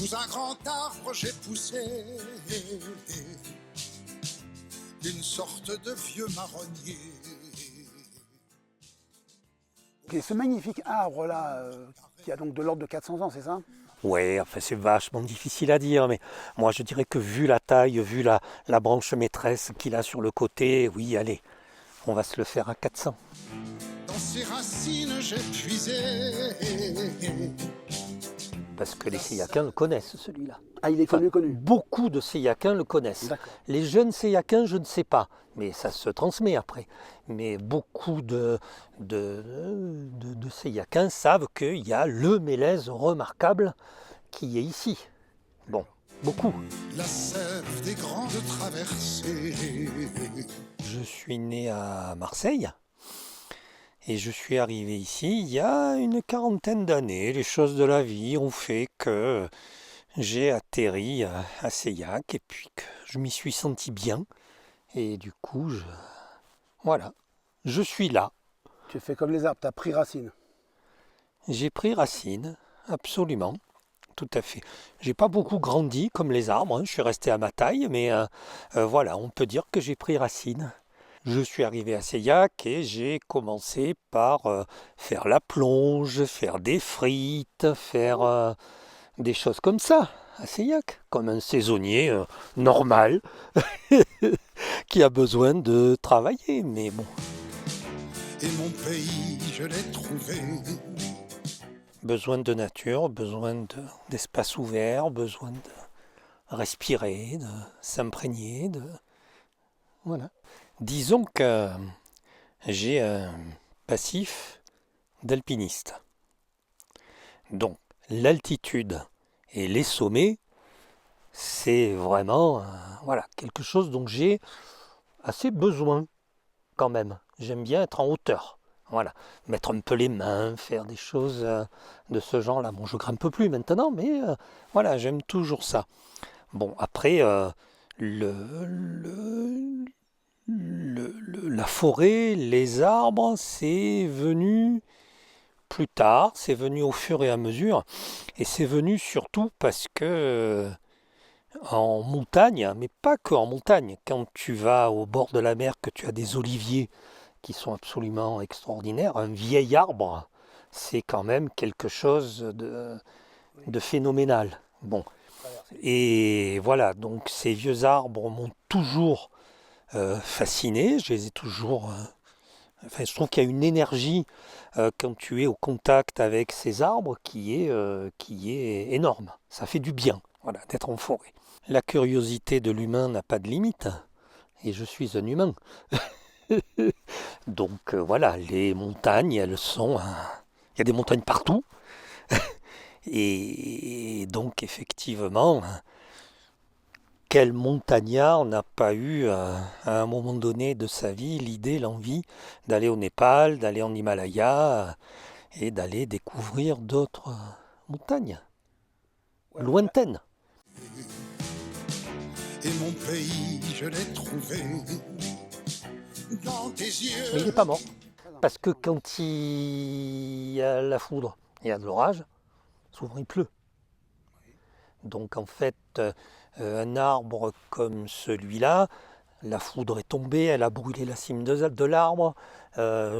Sous un grand arbre, j'ai poussé une sorte de vieux marronnier. Et ce magnifique arbre-là, qui a donc de l'ordre de 400 ans, c'est ça? Ouais, enfin c'est vachement difficile à dire, mais moi je dirais que vu la taille, vu la branche maîtresse qu'il a sur le côté, oui, allez, on va se le faire à 400. Dans ses racines, j'ai puisé. Parce que les Seyakins le connaissent, celui-là. Ah, il est Enfin, connu. beaucoup de Seyakins le connaissent. D'accord. Les jeunes Seyakins, je ne sais pas, mais ça se transmet après. Mais beaucoup de Seyakins savent qu'il y a le mélèze remarquable qui est ici. Bon, beaucoup. La sève des grandes traversées. Je suis né à Marseille et je suis arrivé ici il y a une quarantaine d'années. Les choses de la vie ont fait que j'ai atterri à Seillac et puis que je m'y suis senti bien. Et du coup, voilà, je suis là. Tu fais comme les arbres, tu as pris racine. J'ai pris racine, absolument, tout à fait. J'ai pas beaucoup grandi comme les arbres, hein, je suis resté à ma taille, mais voilà, on peut dire que j'ai pris racine. Je suis arrivé à Seillac et j'ai commencé par faire la plonge, faire des frites, faire des choses comme ça à Seillac, comme un saisonnier normal qui a besoin de travailler, mais bon. Et mon pays, je l'ai trouvé. Besoin de nature, besoin d'espace ouvert, besoin de respirer, de s'imprégner, voilà. Disons que j'ai un passif d'alpiniste. Donc l'altitude et les sommets, c'est vraiment voilà, quelque chose dont j'ai assez besoin quand même. J'aime bien être en hauteur. Voilà, mettre un peu les mains, faire des choses de ce genre-là. Bon, je grimpe plus maintenant, mais voilà, j'aime toujours ça. Bon, après, la forêt, les arbres, c'est venu plus tard, c'est venu au fur et à mesure, et c'est venu surtout parce que en montagne, mais pas que en montagne, quand tu vas au bord de la mer, que tu as des oliviers qui sont absolument extraordinaires, un vieil arbre, c'est quand même quelque chose de phénoménal. Bon, et voilà, donc ces vieux arbres m'ont toujours fasciné, je les ai toujours... enfin, je trouve qu'il y a une énergie quand tu es au contact avec ces arbres qui est énorme. Ça fait du bien, voilà, d'être en forêt. La curiosité de l'humain n'a pas de limite, et je suis un humain. Donc voilà, les montagnes, elles sont... il y a des montagnes partout. Et donc effectivement, quel montagnard n'a pas eu à un moment donné de sa vie l'idée, l'envie d'aller au Népal, d'aller en Himalaya et d'aller découvrir d'autres montagnes lointaines. Et mon pays, je l'ai trouvé dans tes yeux. Mais il n'est pas mort. Parce que quand il y a la foudre, il y a de l'orage, souvent il pleut. Donc en fait, un arbre comme celui-là, la foudre est tombée, elle a brûlé la cime de l'arbre.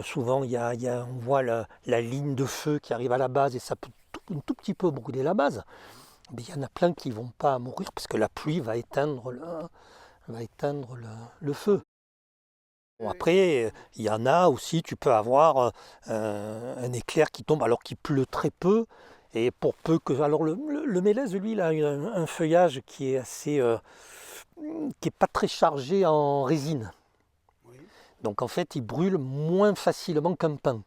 Souvent, on voit la ligne de feu qui arrive à la base et ça peut un tout petit peu brûler la base. Mais il y en a plein qui ne vont pas mourir parce que la pluie va éteindre le feu. Bon, après, il y en a aussi, tu peux avoir un éclair qui tombe alors qu'il pleut très peu. Et pour peu que... Alors le mélèze, lui, il a un feuillage qui est assez... qui n'est pas très chargé en résine. Oui. Donc en fait, il brûle moins facilement qu'un pin.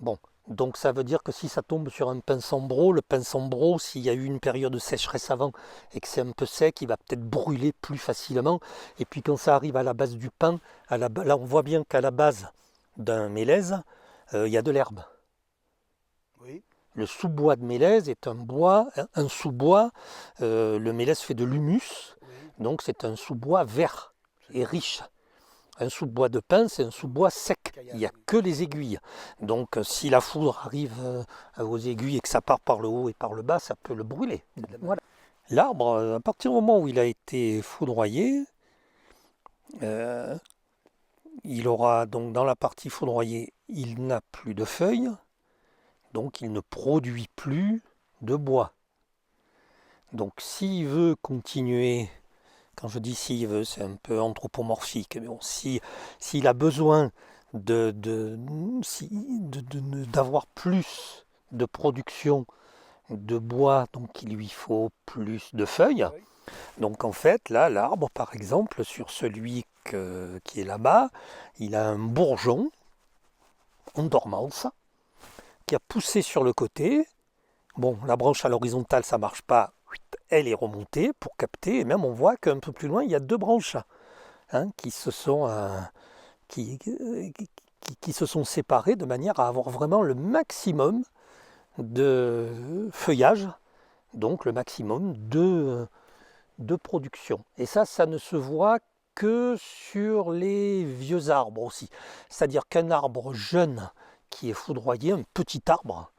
Bon, donc ça veut dire que si ça tombe sur un pin sambro, le pin sambro, s'il y a eu une période de sécheresse avant et que c'est un peu sec, il va peut-être brûler plus facilement. Et puis quand ça arrive à la base du pin, là on voit bien qu'à la base d'un mélèze, il y a de l'herbe. Oui. Le sous-bois de mélèze est un sous-bois, le mélèze fait de l'humus, donc c'est un sous-bois vert et riche. Un sous-bois de pin, c'est un sous-bois sec. il n'y a que les aiguilles. Donc si la foudre arrive aux aiguilles et que ça part par le haut et par le bas, ça peut le brûler. Voilà. L'arbre, à partir du moment où il a été foudroyé, il aura donc dans la partie foudroyée, il n'a plus de feuilles, donc il ne produit plus de bois. Donc s'il veut continuer, quand je dis s'il veut, c'est un peu anthropomorphique, mais bon, s'il a besoin d'avoir plus de production de bois, donc il lui faut plus de feuilles. Donc en fait, là, l'arbre, par exemple, sur celui qui est là-bas, il a un bourgeon en dormance qui a poussé sur le côté. Bon, la branche à l'horizontale, ça ne marche pas, elle est remontée pour capter, et même on voit qu'un peu plus loin, il y a deux branches qui se sont séparées de manière à avoir vraiment le maximum de feuillage, donc le maximum de production. Et ça ne se voit que sur les vieux arbres aussi. C'est-à-dire qu'un arbre jeune qui est foudroyé, un petit arbre,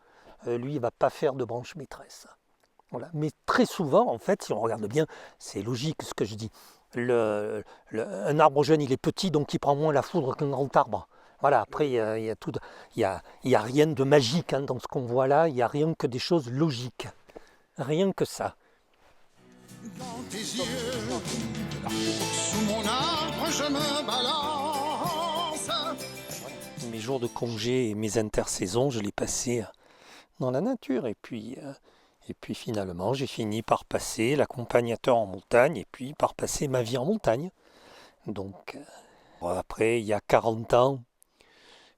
lui, il ne va pas faire de branche maîtresse. Voilà. Mais très souvent, en fait, si on regarde bien, c'est logique ce que je dis. Un arbre jeune, il est petit, donc il prend moins la foudre qu'un grand arbre. Voilà, après, il y a rien de magique dans ce qu'on voit là, il n'y a rien que des choses logiques. Rien que ça. Dans tes yeux, sous mon arbre, je me balance. Mes jours de congé et mes intersaisons, je les passais dans la nature. Et puis finalement, j'ai fini par passer l'accompagnateur en montagne et puis par passer ma vie en montagne. Donc, après, il y a 40 ans,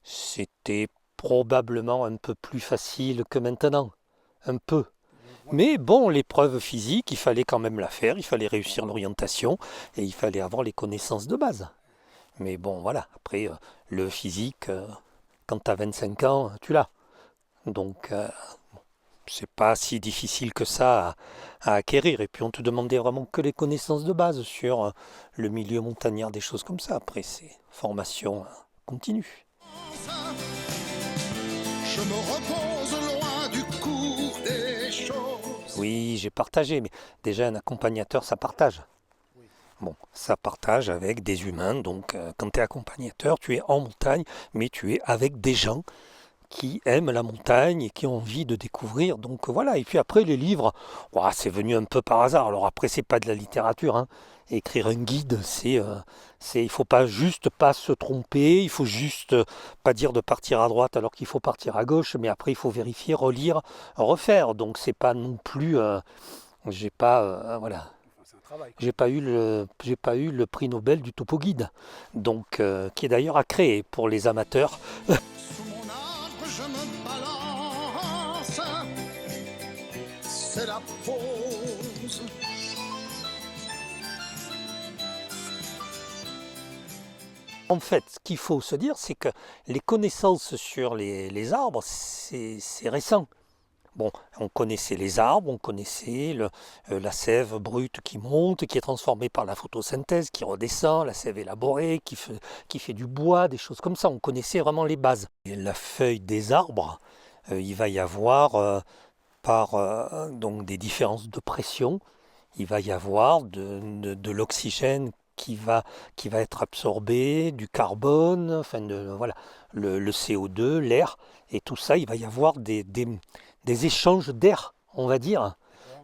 c'était probablement un peu plus facile que maintenant. Un peu. Mais bon, l'épreuve physique, il fallait quand même la faire, il fallait réussir l'orientation et il fallait avoir les connaissances de base. Mais bon, voilà, après, le physique, quand tu as 25 ans, tu l'as. Donc, c'est pas si difficile que ça à acquérir. Et puis, on te demandait vraiment que les connaissances de base sur le milieu montagnard, des choses comme ça. Après, c'est formation continue. Je me repose loin du cours des choses. Oui, j'ai partagé, mais déjà un accompagnateur, ça partage. Bon, ça partage avec des humains, donc quand tu es accompagnateur, tu es en montagne, mais tu es avec des gens qui aiment la montagne et qui ont envie de découvrir. Donc voilà, et puis après les livres, c'est venu un peu par hasard. Alors après, c'est pas de la littérature, Écrire un guide, il faut pas se tromper, il faut juste pas dire de partir à droite alors qu'il faut partir à gauche, mais après il faut vérifier, relire, refaire. Donc c'est pas non plus, j'ai pas eu le prix Nobel du topo guide, donc qui est d'ailleurs à créer pour les amateurs. Sous mon arbre, je me balance. C'est la pause. En fait, ce qu'il faut se dire, c'est que les connaissances sur les arbres, c'est récent. Bon, on connaissait les arbres, on connaissait la sève brute qui monte, qui est transformée par la photosynthèse, qui redescend, la sève élaborée, qui fait du bois, des choses comme ça. On connaissait vraiment les bases. Et la feuille des arbres, il va y avoir, donc des différences de pression, il va y avoir de l'oxygène qui va être absorbé, du carbone, enfin voilà, le CO2, l'air, et tout ça, il va y avoir des échanges d'air, on va dire,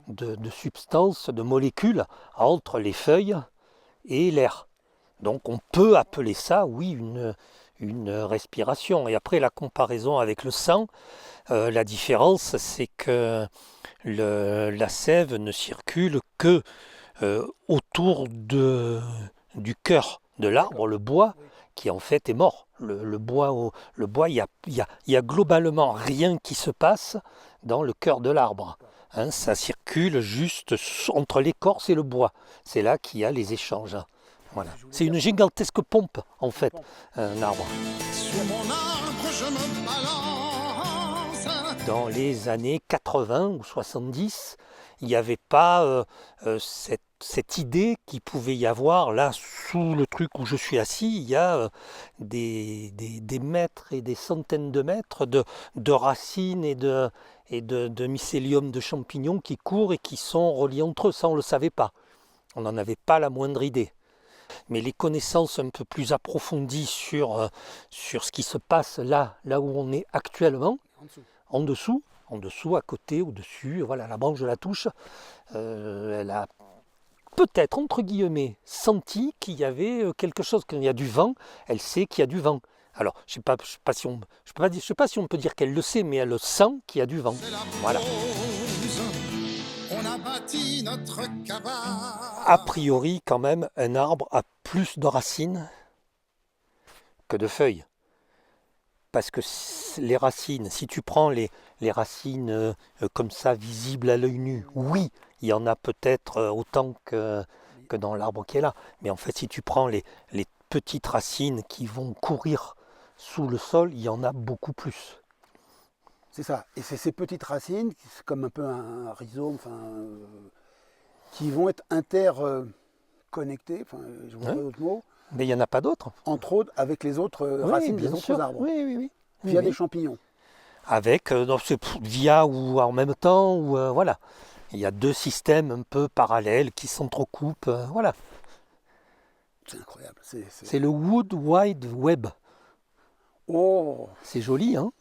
de substances, de molécules entre les feuilles et l'air. Donc on peut appeler ça, oui, une respiration. Et après la comparaison avec le sang, la différence, c'est que la sève ne circule que autour du cœur de l'arbre, le bois, qui en fait est mort. Le bois, il y a globalement rien qui se passe dans le cœur de l'arbre. Ça circule juste entre l'écorce et le bois. C'est là qu'il y a les échanges. Voilà. C'est une gigantesque pompe, en fait, un arbre. Sous mon arbre, je me balance. Dans les années 80 ou 70, il n'y avait pas cette idée qu'il pouvait y avoir, là, sous le truc où je suis assis, il y a des mètres et des centaines de mètres de racines et de mycélium de champignons qui courent et qui sont reliés entre eux. Ça, on ne le savait pas. On n'en avait pas la moindre idée. Mais les connaissances un peu plus approfondies sur ce qui se passe là où on est actuellement, en dessous, à côté, au-dessus, voilà, la branche de la touche, elle a peut-être, entre guillemets, senti qu'il y avait quelque chose, qu'il y a du vent, elle sait qu'il y a du vent. Alors, je ne sais pas si on peut dire qu'elle le sait, mais elle le sent qu'il y a du vent. Voilà. On a bâti notre cabane. A priori, quand même, un arbre a plus de racines que de feuilles. Parce que les racines, si tu prends les racines comme ça, visibles à l'œil nu, oui, il y en a peut-être autant que dans l'arbre qui est là. Mais en fait, si tu prends les petites racines qui vont courir sous le sol, il y en a beaucoup plus. C'est ça. Et c'est ces petites racines, c'est comme un peu un rhizome, qui vont être interconnectées, je ne vois pas d'autre mot. Mais il n'y en a pas d'autres. Entre autres, avec les autres racines des autres arbres. Oui. Via des champignons. Avec, via ou en même temps, ou voilà. Il y a deux systèmes un peu parallèles qui s'entrecoupent, voilà. C'est incroyable. C'est le Wood Wide Web. Oh, c'est joli, hein.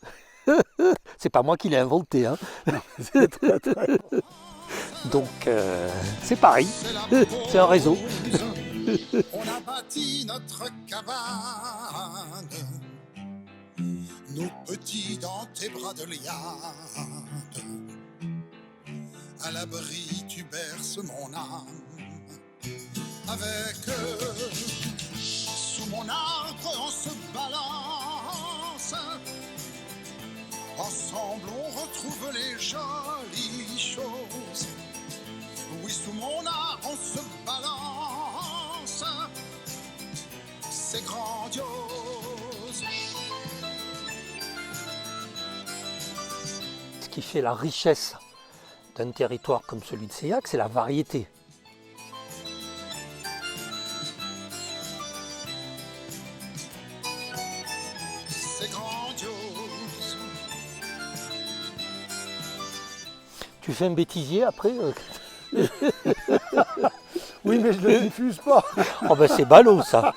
C'est pas moi qui l'ai inventé, hein. non, c'est très très bon. Donc, c'est pareil. C'est un réseau. On a bâti notre cabane, nous petits dans tes bras de liane. À l'abri tu berces mon âme. Avec sous mon arbre on se balance. Ensemble on retrouve les jolies choses. Oui, sous mon arbre on se balance. C'est grandiose. Ce qui fait la richesse d'un territoire comme celui de Seillac, c'est la variété. C'est grandiose. Tu fais un bêtisier après Oui, mais je ne le diffuse pas. Oh ben c'est ballot ça.